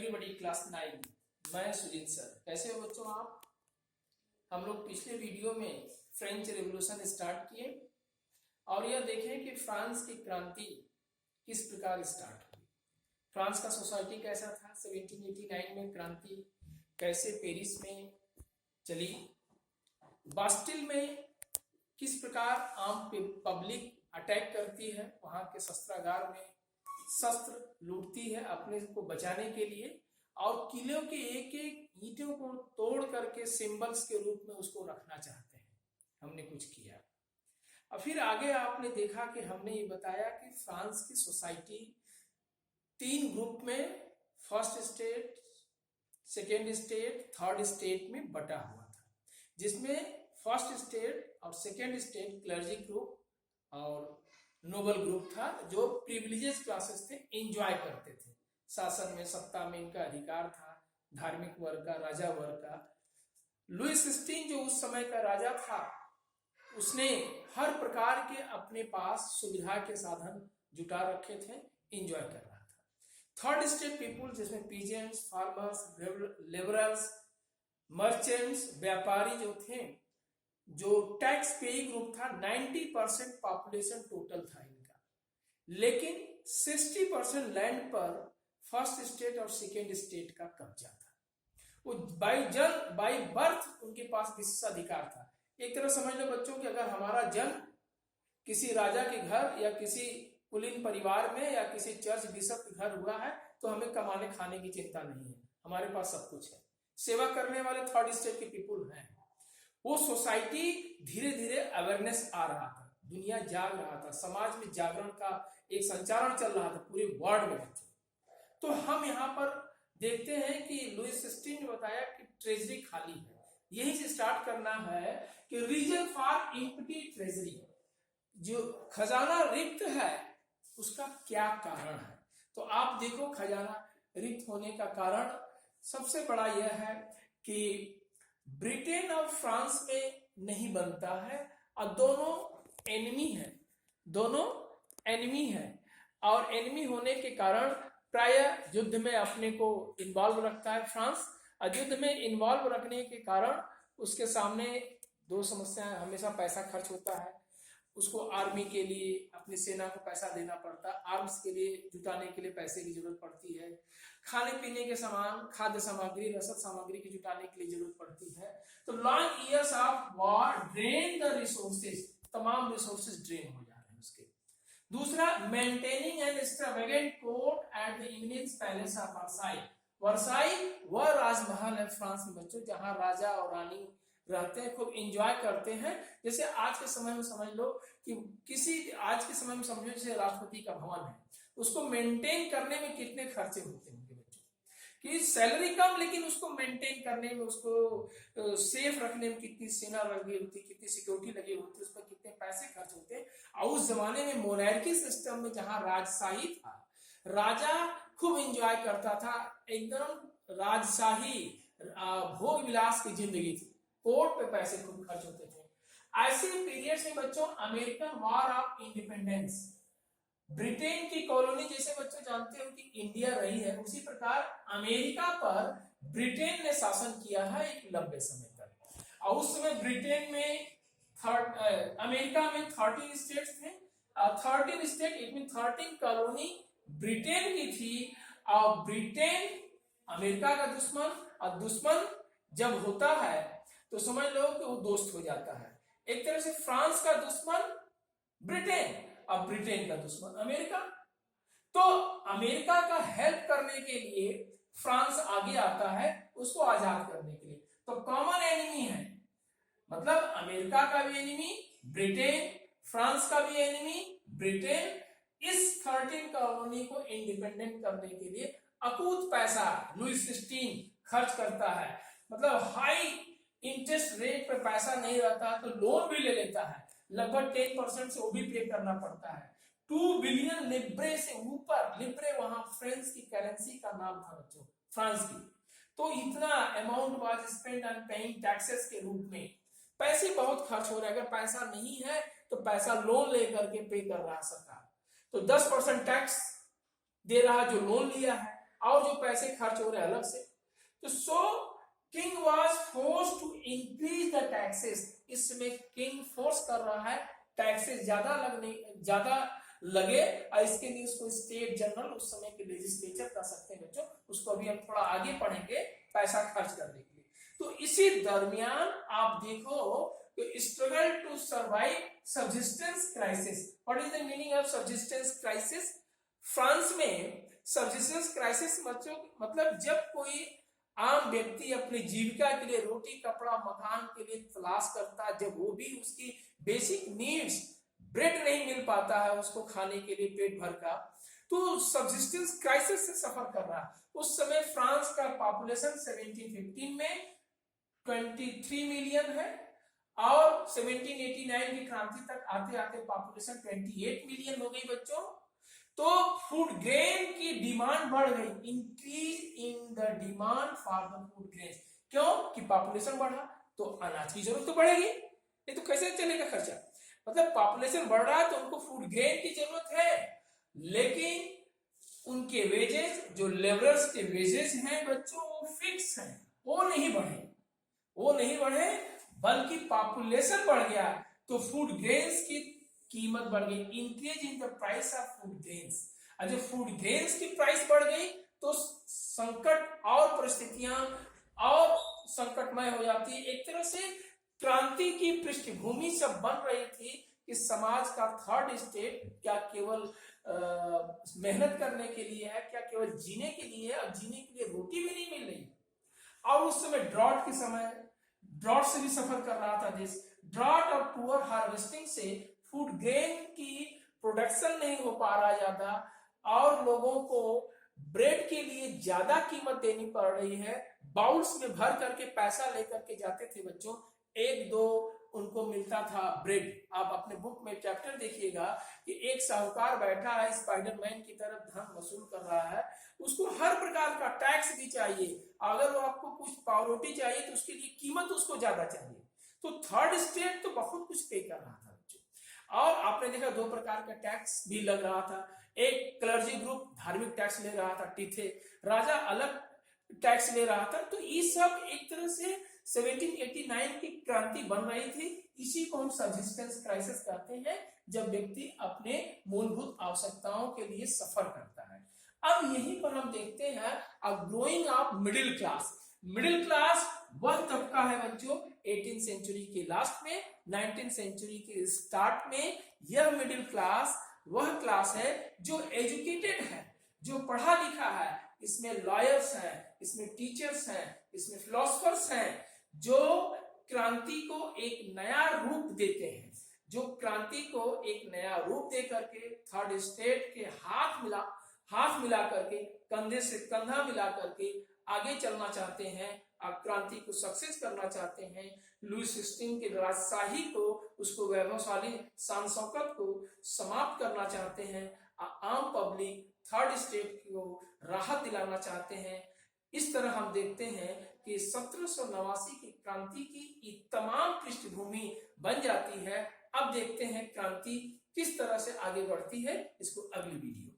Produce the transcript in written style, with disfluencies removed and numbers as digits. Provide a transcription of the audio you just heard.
Everybody class 9। मैं Sujit sir. कैसे हो बच्चों आप? हम लोग पिछले वीडियो में फ्रेंच रेवोल्यूशन स्टार्ट किए और यह देखें कि फ्रांस की क्रांति किस प्रकार स्टार्ट हुई। फ्रांस का सोसाइटी कैसा था, 1789 में क्रांति कैसे पेरिस में चली, बास्टिल में किस प्रकार आम पब्लिक अटैक करती है, वहां के शस्त्रागार में शस्त्र लूटती है अपने को बचाने के लिए और किलों के एक एक ईंटों को तोड़ करके सिंबल्स के रूप में उसको रखना चाहते हैं। हमने कुछ किया और फिर आगे आपने देखा कि हमने ये बताया कि फ्रांस की सोसाइटी 3 ग्रुप में, first state, second state, third state में बटा हुआ था, जिसमें फर्स्ट स्टेट और सेकेंड स्टेट क्लर्जी ग्रुप और नोबल ग्रुप था, जो प्रिविलेजेस क्लासेस थे, एंजॉय करते थे, शासन में सत्ता में इनका अधिकार था, धार्मिक वर्ग का, राजा वर्ग का। लुई 16 जो उस समय का राजा था, उसने हर प्रकार के अपने पास सुविधा के साधन जुटा रखे थे, एंजॉय कर रहा था। थर्ड स्टेट पीपुल जिसमें पीजेंट्स, फार्मर्स, लेबरर्स, मर्चेंट्स, व्यापारी जो थे, जो टैक्स पेइंग ग्रुप था, 90% पॉपुलेशन टोटल था इनका, लेकिन 60% लैंड पर फर्स्ट स्टेट और सेकेंड स्टेट का कब्जा था। वो बाई बर्थ उनके पास विशेष अधिकार था। एक तरह समझ लो बच्चों कि अगर हमारा जन्म किसी राजा के घर या किसी कुलीन परिवार में या किसी चर्च बिशप के घर हुआ है तो हमें कमाने खाने की चिंता नहीं है, हमारे पास सब कुछ है। सेवा करने वाले थर्ड स्टेट के पीपुल हैं। वो सोसाइटी धीरे धीरे अवेयरनेस आ रहा था, दुनिया जाग रहा था, समाज में जागरण का एक संचारण चल रहा था पूरे वर्ल्ड में। तो हम यहाँ पर देखते हैं कि लुई 16 ने बताया कि ट्रेजरी खाली है। यही से स्टार्ट करना है कि रीजन फॉर एम्प्टी ट्रेजरी, जो खजाना रिक्त है उसका क्या कारण है। तो आप देखो, खजाना रिक्त होने का कारण सबसे बड़ा यह है कि ब्रिटेन और फ्रांस में नहीं बनता है और दोनों एनिमी है और एनिमी होने के कारण प्राय युद्ध में अपने को इन्वॉल्व रखता है फ्रांस। और युद्ध में इन्वॉल्व रखने के कारण उसके सामने 2 समस्याएं, हमेशा पैसा खर्च होता है, उसको आर्मी के लिए अपनी सेना को पैसा देना पड़ता है, आर्म्स के लिए जुटाने के लिए पैसे की जरूरत पड़ती है, खाने पीने के सामान, खाद्य सामग्री, रसद सामग्री की जुटाने के लिए जरूरत पड़ती है। तो long years of war drain the resources, तमाम रिसोर्सेज ड्रेन हो जा रहे हैं उसके। दूसरा, maintaining an extravagant court at the eminence palace of Versailles. Versailles वह राजमहल है फ्रांस में बच्चों, जहां राजा और रानी रहते हैं, खूब एंजॉय करते हैं। जैसे आज के समय में समझ लो कि आज के समय में समझो जैसे राष्ट्रपति का भवन है, उसको मेंटेन करने में कितने खर्चे होते हैं बच्चों कि सैलरी कम, लेकिन उसको मेंटेन करने में, उसको सेफ रखने में कितनी सेना लगी होती, कितनी सिक्योरिटी लगी होती, उस पर कितने पैसे खर्च होते हैं। और उस जमाने में मोनार्की सिस्टम में जहां राजशाही था, राजा खूब एंजॉय करता था, एकदम राजशाही भोग विलास की जिंदगी थी, कोर्ट पे पैसे खूब खर्च होते थे। ऐसे पीरियड्स में बच्चों American war of independence, Britain की कॉलोनी जैसे बच्चों जानते हो कि इंडिया रही है, उसी प्रकार अमेरिका पर ब्रिटेन ने शासन किया है एक लंबे समय तक। और उस समय ब्रिटेन में अमेरिका में 13 स्टेट्स थे, 13 state it mean 13 colony Britain की थी। और ब्रिटेन अमेरिका का दुश्मन, और दुश्मन जब होता है तो समझ लो कि वो दोस्त हो जाता है। एक तरह से फ्रांस का दुश्मन ब्रिटेन और ब्रिटेन का दुश्मन अमेरिका। तो अमेरिका का हेल्प करने के लिए फ्रांस आगे आता है उसको आजाद करने के लिए। तो कॉमन एनिमी है, मतलब अमेरिका का भी एनिमी ब्रिटेन, फ्रांस का भी एनिमी ब्रिटेन। इस 13 कॉलोनी को इंडिपेंडेंट करने के लिए अकूत पैसा लुई 16 खर्च करता है, मतलब हाई इंटरेस्ट रेट पे पैसा नहीं रहता तो लोन भी ले लेता है, लगभग 10% से वो भी पे करना पड़ता है। 2 बिलियन लिब्रे से ऊपर, लिब्रे वहां फ्रेंच की करेंसी का नाम था बच्चों, फ्रांस की। तो इतना amount was spend on paying taxes के रूप में, पैसे बहुत खर्च हो रहे हैं। अगर पैसा नहीं है तो पैसा लोन लेकर के पे कर रहा सरकार, तो 10% टैक्स दे रहा जो लोन लिया है। और जो पैसे खर्च हो रहे हैं अलग से। तो so king was forced to increase the taxes, इसमें किंग फोर्स कर रहा है टैक्सेस ज्यादा लगे, और इसके लिए उसको स्टेट जनरल, उस समय के लेजिस्लेचर कर सकते हैं बच्चों, उसको अभी हम थोड़ा आगे पढ़ेंगे, पैसा खर्च करने के लिए। तो इसी दरमियान आप देखो struggle to survive subsistence crisis. What is the meaning of subsistence crisis? France में सब्सिस्टेंस क्राइसिस मतलब जब कोई आम व्यक्ति अपनी जीविका के लिए रोटी कपड़ा मकान के लिए तलाश करता है, जब वो भी उसकी बेसिक नीड्स ब्रेड नहीं मिल पाता है उसको खाने के लिए पेट भर का, तो सब्सिस्टेंस क्राइसिस से सफर कर रहा है। उस समय फ्रांस का पॉपुलेशन 1715 में 23 मिलियन है, और 1789 की क्रांति तक आते आते पॉपुलेशन 28 मिलियन हो गई बच्चों। तो फूड ग्रेन की डिमांड बढ़ गई, increase in the demand for the food grain. क्यों? कि पॉपुलेशन बढ़ा तो अनाज की जरूरत तो बढ़ेगी, ये तो कैसे चलेगा खर्चा। मतलब पॉपुलेशन बढ़ रहा है तो उनको फूड ग्रेन की जरूरत है, लेकिन उनके वेजेस, जो लेबरर्स के वेजेस हैं बच्चों, वो फिक्स हैं, वो नहीं बढ़े, बल्कि पॉपुलेशन बढ़ गया तो फूड ग्रेन्स की कीमत बढ़ गई, increase in the price of food grains. और जब फूड ग्रेन्स की प्राइस बढ़ गई तो संकट और परिस्थितियां और संकटमय हो जाती है। एक तरह से क्रांति की पृष्ठभूमि सब बन रही थी कि समाज का थर्ड स्टेट क्या केवल मेहनत करने के लिए है, क्या केवल जीने के लिए है, और जीने के लिए रोटी भी नहीं मिल रही। और उस समय ड्रॉट के समय ड्रॉट से भी सफर कर रहा था देश। ड्रॉट और पुअर हार्वेस्टिंग से फूड ग्रेन की प्रोडक्शन नहीं हो पा रहा ज्यादा, और लोगों को ब्रेड के लिए ज्यादा कीमत देनी पड़ रही है। बाउल्स में भर करके पैसा लेकर के जाते थे बच्चों, एक दो उनको मिलता था ब्रेड। आप अपने बुक में चैप्टर देखिएगा कि एक साहूकार बैठा है स्पाइडरमैन की तरफ धन वसूल कर रहा है, उसको हर प्रकार का टैक्स भी चाहिए, अगर वो आपको कुछ पावरोटी चाहिए तो उसके लिए कीमत उसको ज्यादा चाहिए। तो थर्ड स्टेट तो बहुत कुछ पे कर रहा था बच्चों। और आपने देखा दो प्रकार का टैक्स भी लग रहा था, एक क्लर्जी ग्रुप धार्मिक टैक्स ले रहा था, टीथे राजा अलग टैक्स ले रहा था। तो ये सब एक तरह से 1789 की क्रांति बन रही थी। इसी को हम सब्सिस्टेंस क्राइसिस कहते हैं, जब व्यक्ति अपने मूलभूत आवश्यकताओं के लिए सफर करता है। अब यहीं पर हम देखते हैं growing of middle class. Middle class वह तबका है बच्चों 18th सेंचुरी के लास्ट में, 19th सेंचुरी के स्टार्ट में। यह मिडिल क्लास वह क्लास है जो एजुकेटेड है, जो पढ़ा लिखा है। इसमें लॉयर्स हैं, इसमें टीचर्स हैं, इसमें फिलोसफर्स हैं, जो क्रांति को एक नया रूप देते हैं, जो क्रांति को एक नया रूप दे करके थर्ड स्टेट के हाथ मिला करके, कंधे से कंधा मिला करके आगे चलना चाहते हैं, क्रांति को सक्सेस करना चाहते हैं। लुई 16 के राजशाही को, उसको वैभवशाली शान शौकत को समाप्त करना चाहते हैं, आम पब्लिक थर्ड स्टेट को राहत दिलाना चाहते हैं। इस तरह हम देखते हैं कि 1789 की क्रांति की तमाम पृष्ठभूमि बन जाती है। अब देखते हैं क्रांति किस तरह से आगे बढ़ती है, इसको अगली वीडियो